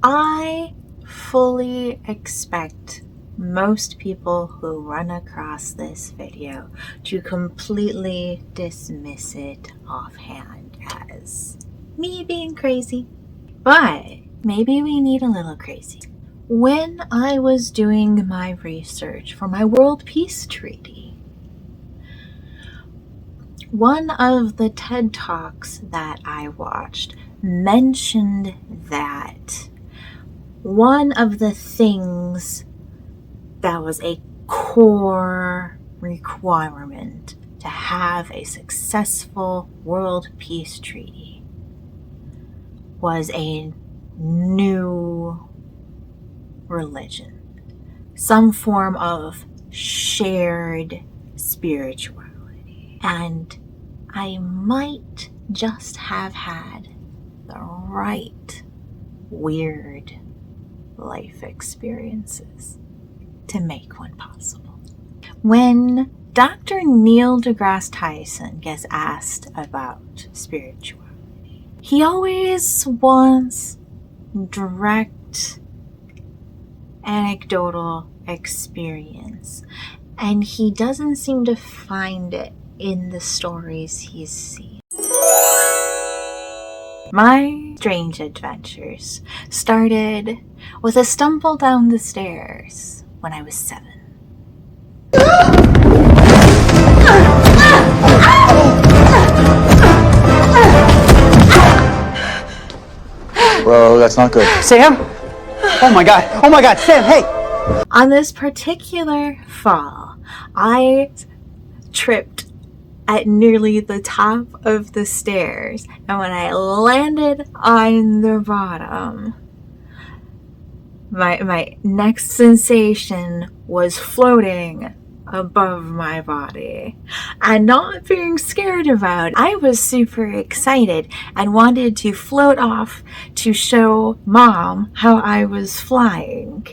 I fully expect most people who run across this video to completely dismiss it offhand as me being crazy. But maybe we need a little crazy. When I was doing my research for my World Peace Treaty, one of the TED Talks that I watched mentioned that one of the things that was a core requirement to have a successful World Peace Treaty was a new religion, some form of shared spirituality. And I might just have had the right weird life experiences to make one possible. When Dr. Neil deGrasse Tyson gets asked about spirituality, he always wants direct anecdotal experience, and he doesn't seem to find it in the stories he's seen. My strange adventures started with a stumble down the stairs when I was 7. Bro, that's not good. Sam? Oh my god, Sam, hey! On this particular fall, I tripped at nearly the top of the stairs, and when I landed on the bottom, my next sensation was floating above my body and not being scared about it. I was super excited and wanted to float off to show Mom how I was flying.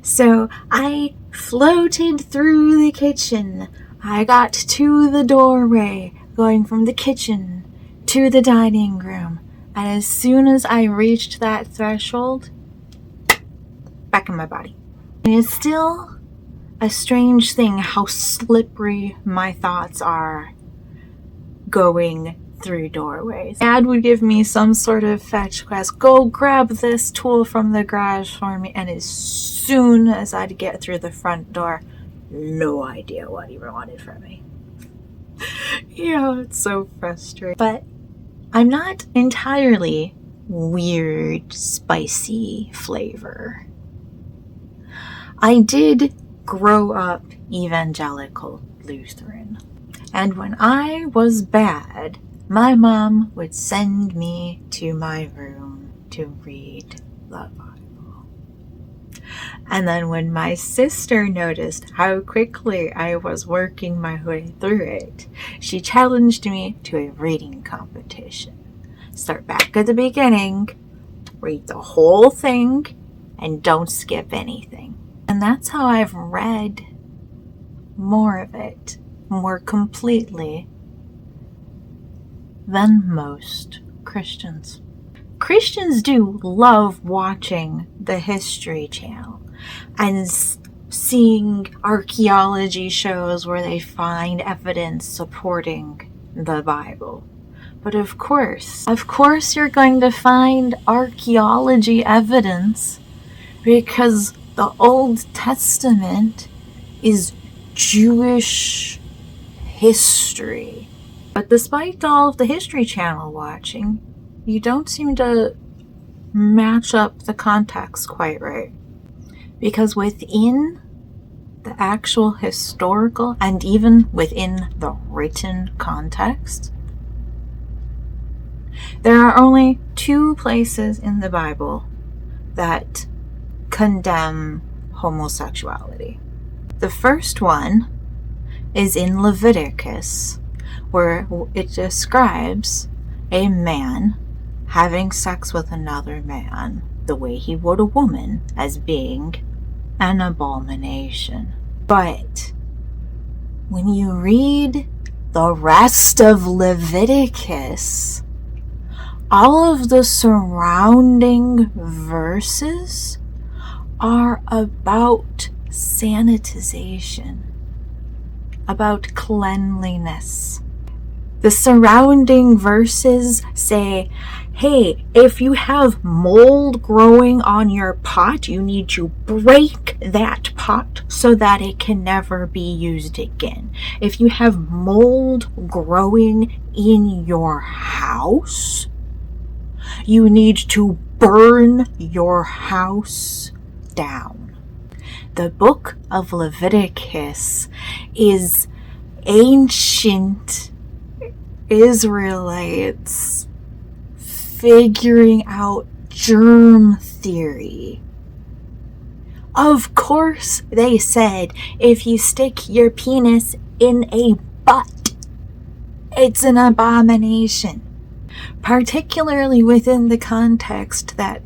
So I floated through the kitchen. I got to the doorway, going from the kitchen to the dining room. And as soon as I reached that threshold, back in my body. It's still a strange thing how slippery my thoughts are going through doorways. Dad would give me some sort of fetch quest. Go grab this tool from the garage for me. And as soon as I'd get through the front door, no idea what he wanted from me. Yeah, it's so frustrating. But I'm not entirely weird, spicy flavor. I did grow up evangelical Lutheran. And when I was bad, my mom would send me to my room to read the Bible. And then when my sister noticed how quickly I was working my way through it, she challenged me to a reading competition. Start back at the beginning, read the whole thing, and don't skip anything. And that's how I've read more of it, more completely, than most Christians. Christians do love watching the History Channel and seeing archaeology shows where they find evidence supporting the Bible. But of course you're going to find archaeology evidence because the Old Testament is Jewish history. But despite all of the History Channel watching, you don't seem to match up the context quite right. Because within the actual historical and even within the written context, there are only 2 places in the Bible that condemn homosexuality. The first one is in Leviticus, where it describes a man having sex with another man the way he would a woman as being an abomination. But when you read the rest of Leviticus, all of the surrounding verses are about sanitization, about cleanliness. The surrounding verses say, hey, if you have mold growing on your pot, you need to break that pot so that it can never be used again. If you have mold growing in your house, you need to burn your house down. The book of Leviticus is ancient Israelites figuring out germ theory. Of course, they said if you stick your penis in a butt, it's an abomination. Particularly within the context that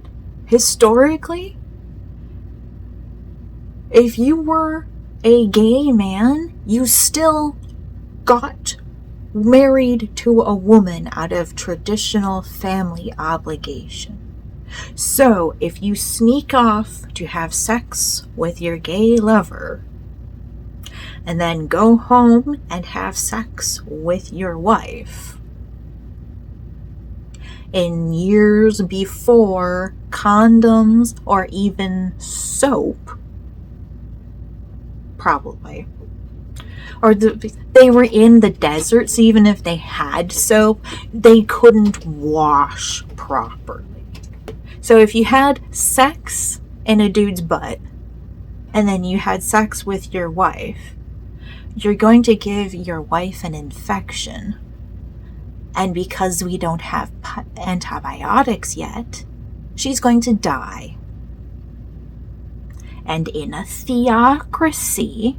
historically, if you were a gay man, you still got married to a woman out of traditional family obligation. So, if you sneak off to have sex with your gay lover, and then go home and have sex with your wife, in years before condoms or even soap, probably, or they were in the desert, so even if they had soap, they couldn't wash properly. So if you had sex in a dude's butt, and then you had sex with your wife, you're going to give your wife an infection. And because we don't have antibiotics yet, she's going to die. And in a theocracy,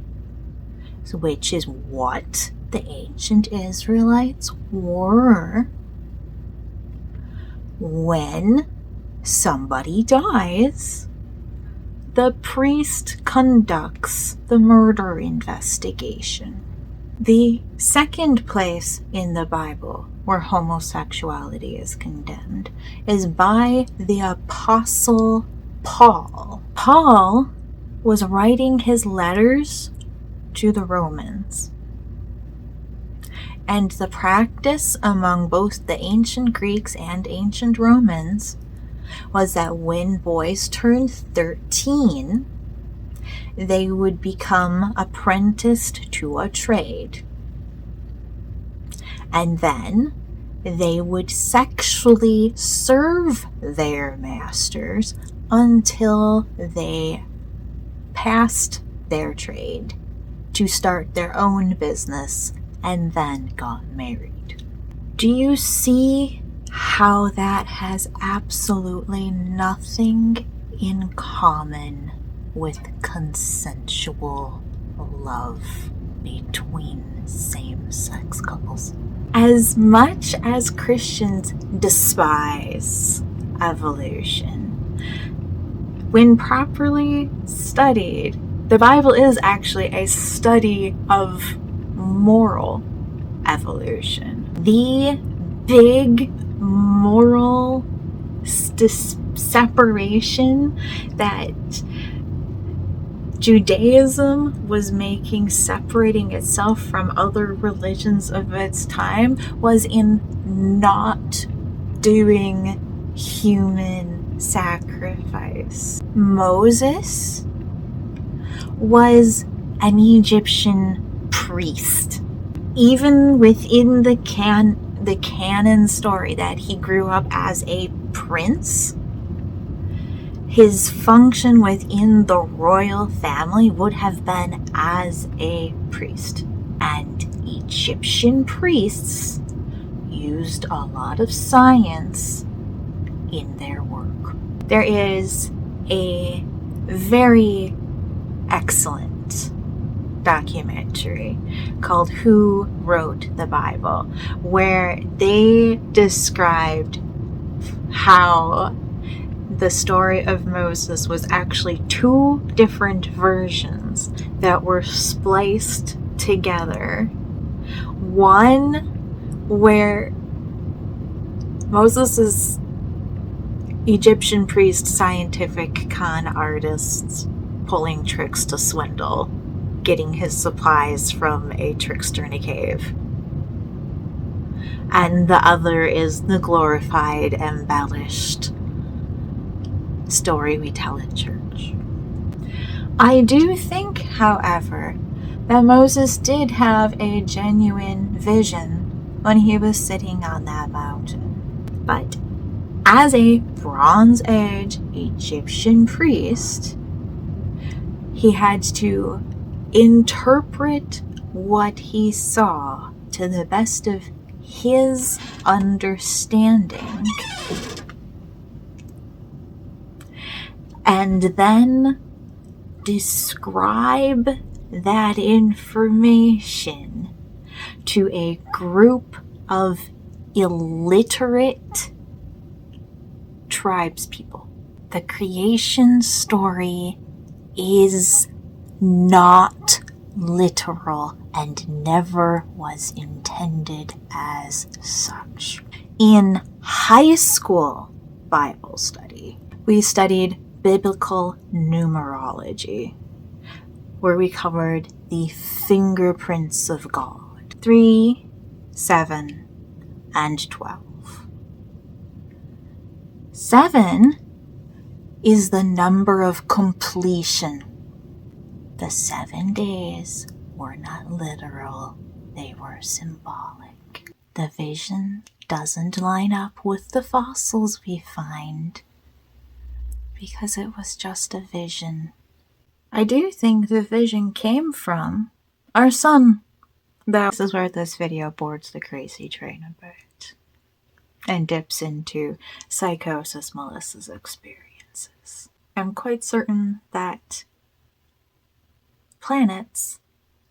which is what the ancient Israelites were, when somebody dies, the priest conducts the murder investigation. The second place in the Bible where homosexuality is condemned is by the Apostle Paul. Paul was writing his letters to the Romans. And the practice among both the ancient Greeks and ancient Romans was that when boys turned 13, they would become apprenticed to a trade. And then they would sexually serve their masters until they passed their trade to start their own business and then got married. Do you see how that has absolutely nothing in common with consensual love between same-sex couples? As much as Christians despise evolution, when properly studied, the Bible is actually a study of moral evolution. The big moral separation that Judaism was making, separating itself from other religions of its time, was in not doing human sacrifice. Moses was an Egyptian priest. Even within the canon story that he grew up as a prince, his function within the royal family would have been as a priest. And Egyptian priests used a lot of science in their work. There is a very excellent documentary called Who Wrote the Bible, where they described how the story of Moses was actually two different versions that were spliced together. One where Moses is Egyptian priest, scientific con artists, pulling tricks to swindle, getting his supplies from a trickster in a cave. And the other is the glorified, embellished story we tell at church. I do think, however, that Moses did have a genuine vision when he was sitting on that mountain. But as a Bronze Age Egyptian priest, he had to interpret what he saw to the best of his understanding, and then describe that information to a group of illiterate tribespeople. The creation story is not literal and never was intended as such. In high school Bible study, we studied biblical numerology, where we covered the fingerprints of God: 3, 7, and 12. 7 is the number of completion. The 7 days were not literal, they were symbolic. The vision doesn't line up with the fossils we find because it was just a vision. I do think the vision came from our sun. This is where this video boards the crazy train a bit and dips into psychosis Melissa's experiences. I'm quite certain that planets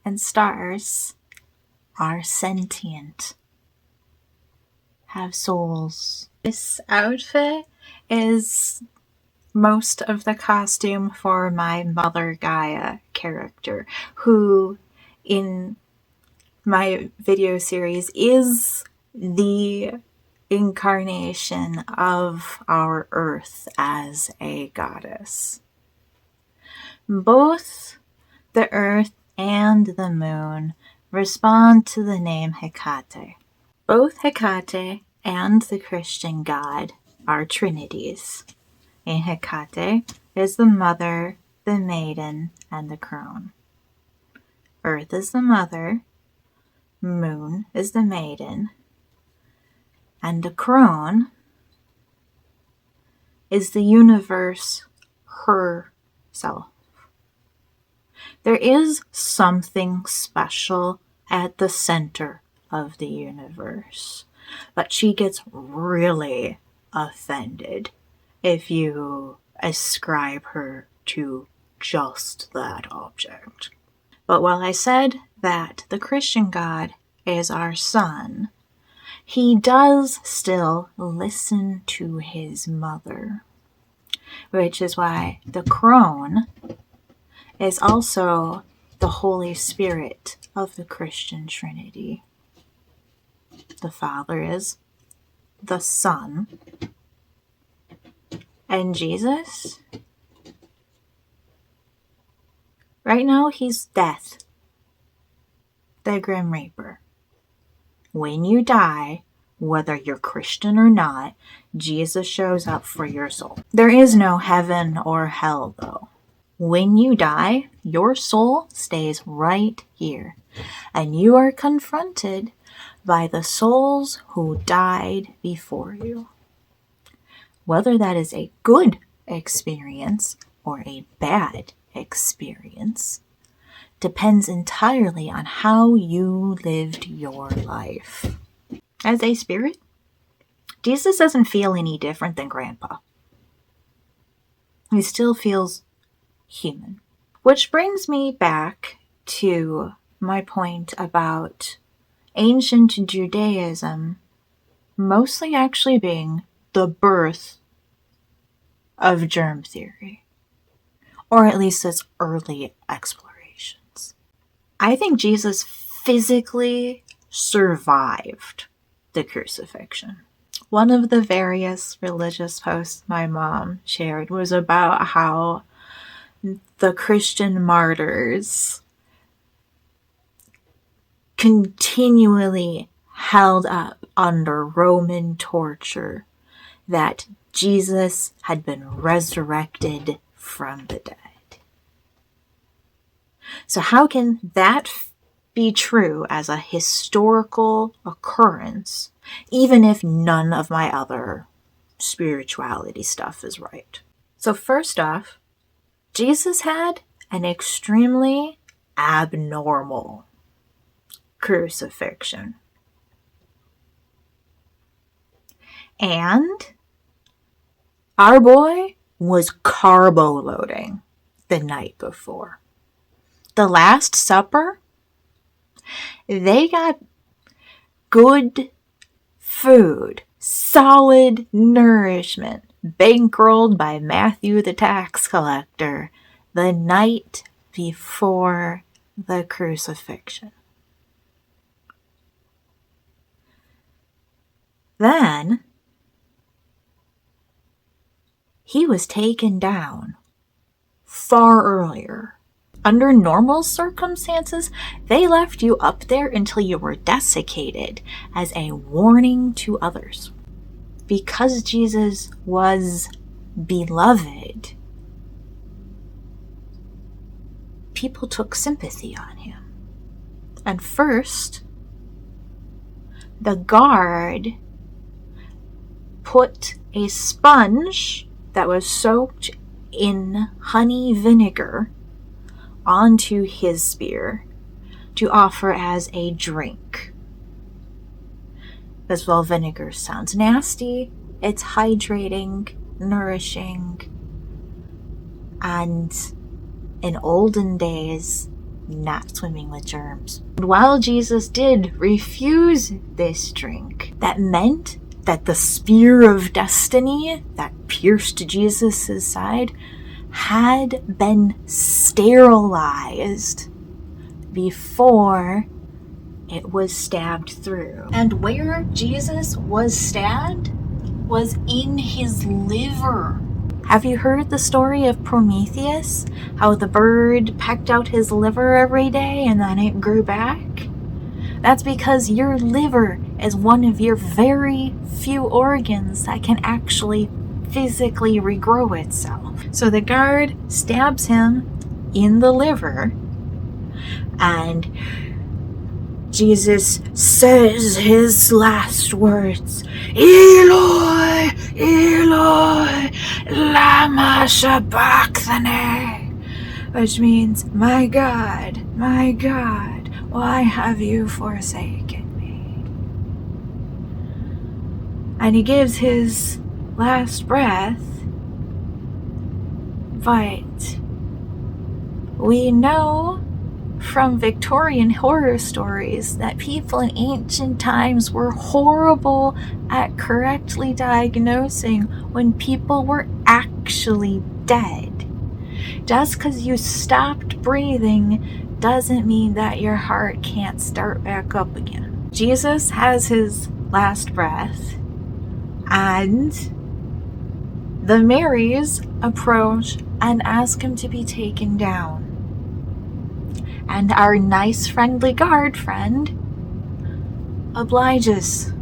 and stars are sentient, have souls. This outfit is most of the costume for my Mother Gaia character, who in my video series is the incarnation of our Earth as a goddess. Both the Earth and the Moon respond to the name Hecate. Both Hecate and the Christian God are trinities. In Hecate is the mother, the maiden, and the crone. Earth is the mother, Moon is the maiden, and the crone is the universe herself. There is something special at the center of the universe, but she gets really offended if you ascribe her to just that object. But while I said that the Christian God is our sun, he does still listen to his mother, which is why the crone is also the Holy Spirit of the Christian Trinity. The Father is the Son, and Jesus, right now he's death, the Grim Reaper. When you die, whether you're Christian or not, Jesus shows up for your soul. There is no heaven or hell, though. When you die, your soul stays right here, and you are confronted by the souls who died before you. Whether that is a good experience or a bad experience depends entirely on how you lived your life. As a spirit, Jesus doesn't feel any different than Grandpa. He still feels human. Which brings me back to my point about ancient Judaism mostly actually being the birth of germ theory, or at least its early explorations. I think Jesus physically survived the crucifixion. One of the various religious posts my mom shared was about how the Christian martyrs continually held up under Roman torture that Jesus had been resurrected from the dead. So how can that be true as a historical occurrence, even if none of my other spirituality stuff is right? So first off, Jesus had an extremely abnormal crucifixion. And our boy was carbo loading the night before. The Last Supper, they got good food, solid nourishment, bankrolled by Matthew the tax collector the night before the crucifixion. Then he was taken down far earlier. Under normal circumstances, they left you up there until you were desiccated as a warning to others. Because Jesus was beloved, people took sympathy on him. And first, the guard put a sponge that was soaked in honey vinegar onto his spear to offer as a drink. Because while vinegar sounds nasty, it's hydrating, nourishing, and in olden days, not swimming with germs. And while Jesus did refuse this drink, that meant that the spear of destiny that pierced Jesus' side had been sterilized before it was stabbed through. And where Jesus was stabbed was in his liver. Have you heard the story of Prometheus? How the bird pecked out his liver every day and then it grew back? That's because your liver is one of your very few organs that can actually physically regrow itself. So the guard stabs him in the liver, and Jesus says his last words, Eloi, Eloi, lama sabachthani, which means, my God, why have you forsaken me? And he gives his last breath, but we know from Victorian horror stories that people in ancient times were horrible at correctly diagnosing when people were actually dead. Just because you stopped breathing doesn't mean that your heart can't start back up again. Jesus has his last breath, and the Marys approach and ask him to be taken down. And our nice, friendly guard friend obliges.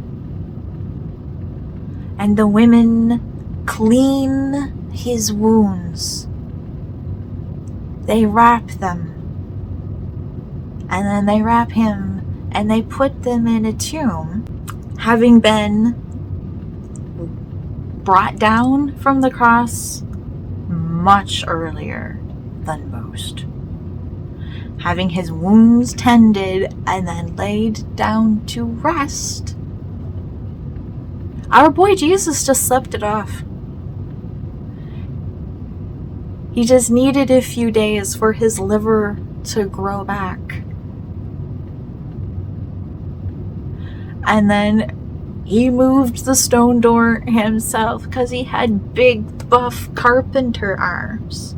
And the women clean his wounds. They wrap them. And then they wrap him and they put them in a tomb, having been brought down from the cross much earlier than most. Having his wounds tended and then laid down to rest. Our boy Jesus just slept it off. He just needed a few days for his liver to grow back. And then he moved the stone door himself because he had big, buff carpenter arms.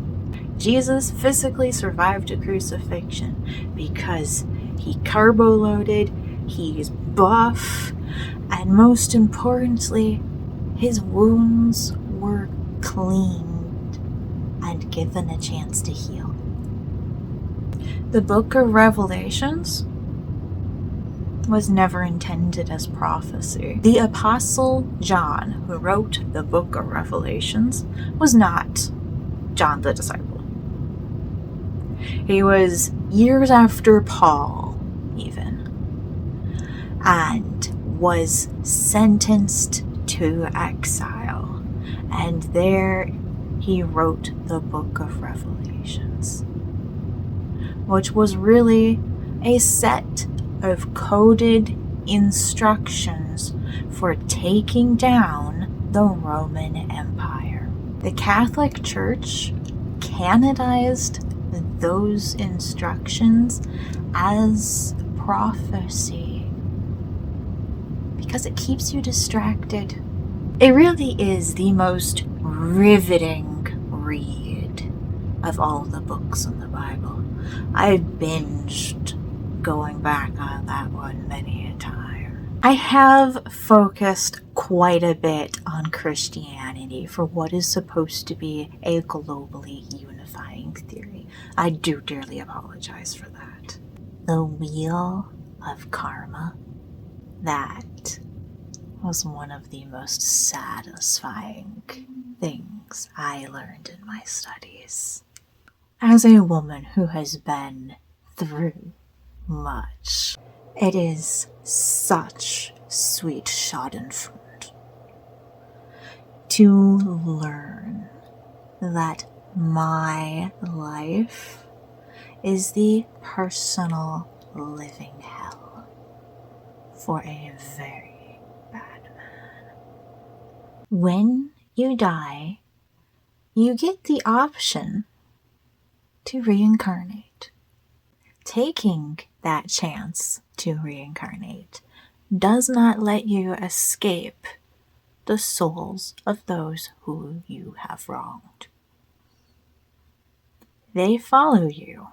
Jesus physically survived a crucifixion because he carbo loaded, he's buff, And most importantly, his wounds were cleaned and given a chance to heal. The book of Revelations was never intended as prophecy. The Apostle John, who wrote the book of Revelations, was not John the disciple. He was years after Paul, even, and was sentenced to exile. And there he wrote the book of Revelations, which was really a set of coded instructions for taking down the Roman Empire. The Catholic Church canonized those instructions as prophecy because it keeps you distracted. It really is the most riveting read of all the books in the Bible. I binged going back on that one many a time. I have focused quite a bit on Christianity for what is supposed to be a globally unifying theory. I do dearly apologize for that. The wheel of karma, that was one of the most satisfying things I learned in my studies. As a woman who has been through much, it is such sweet schadenfreude to learn that my life is the personal living hell for a very bad man. When you die, you get the option to reincarnate. Taking that chance to reincarnate does not let you escape the souls of those who you have wronged. They follow you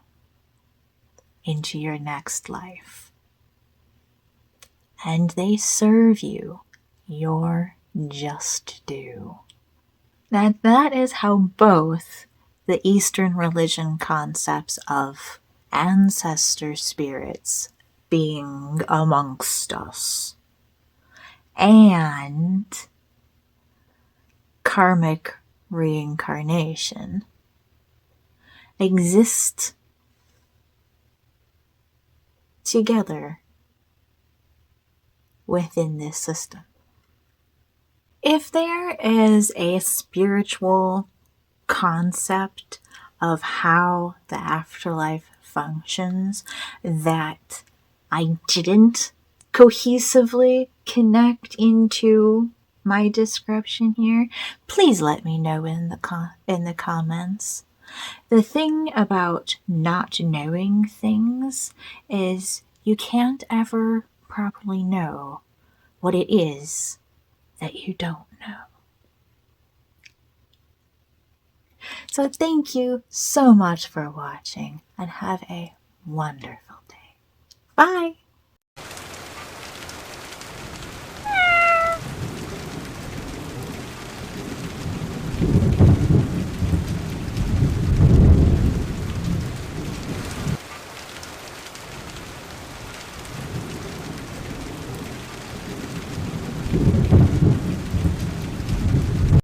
into your next life, and they serve you your just due. That is how both the Eastern religion concepts of ancestor spirits being amongst us and karmic reincarnation exist together within this system. If there is a spiritual concept of how the afterlife functions that I didn't cohesively connect into my description here, please let me know in the comments. The thing about not knowing things is you can't ever properly know what it is that you don't know. So thank you so much for watching and have a wonderful day. Bye!